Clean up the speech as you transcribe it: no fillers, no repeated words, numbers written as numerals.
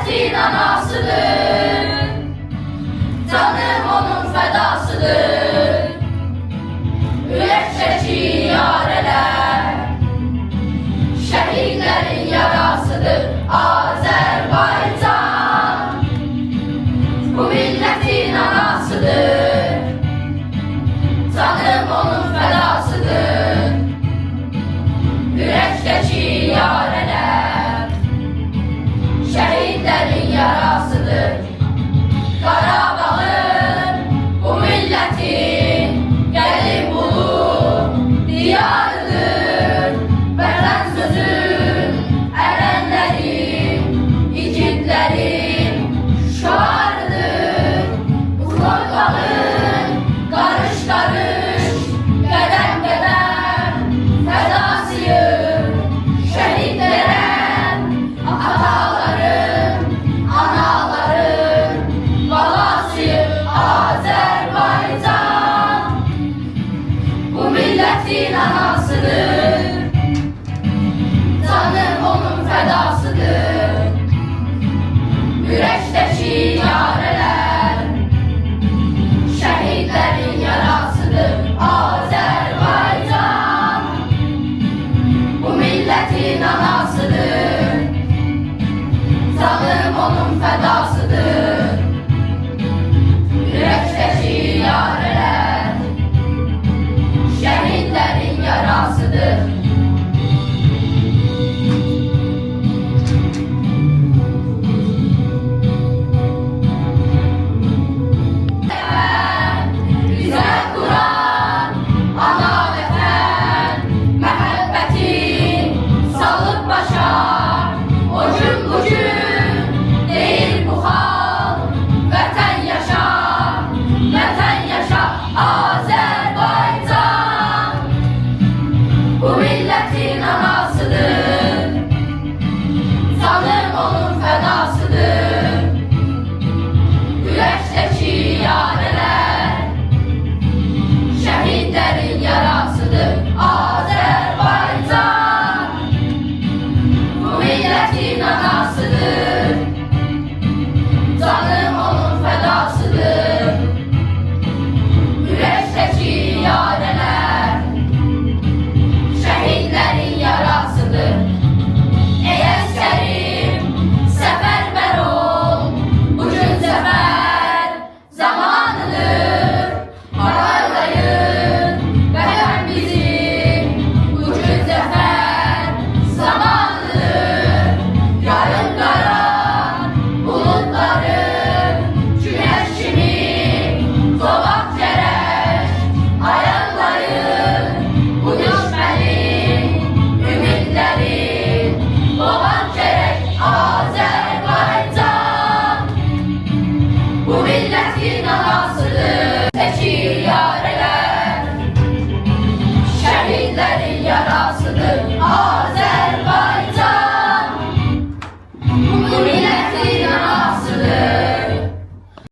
milletin anasıdır. Canım onun fedasıdır. Ürəkdəki yareler şehitlerin yarasıdır. Azerbaycan bu milletin anasıdır. Canım onun fedasıdır. Ürəkdəki yareler şehitlerin yarasıdır. Qarabağın bu milletin gelin bulu diyarıdır. Vətən sözün erenlerin, igidlerin şuarıdır. Bu torpağın karış karış, qədəm qədəm fədasıyım. Şehitlere atalarım, analarım balasıyım. Azerbaycan bu milletin anasıdır. Canım onun fedasıdır. Ürəkdəki yareler şehitlerin yarasıdır. Azerbaycan bu milletin anasıdır. Canım onun fedasıdır. Ürəkdəki yareler şehitlerin yarasıdır. Bize Kur'an, ana vətən, məhəbbətin salıp başa. O gün bugün değil bu hal. Vətən yaşa, vətən yaşa. Azerbaycan bu milletin anasıdır. Canım onun fedasıdır. Ürəkdəki yareler şehitlerin yarasıdır. Azerbaycan bu milletin anasıdır. Canım onun fedasıdır. Ürəkdəki yareler şehitlerin yarasıdır. Ey əsgərim, səfərbər ol, bugün zəfər zamanıdır. Parlayın, vətən bizim, bugün zəfər zamanıdır. Yarın qara bulutların güneş kimi doğaq gərək. Ayaqlayın bu düşmənin ümidlərin doğaq gərək. Azerbaycan bu milletin anasıdır. Teki yare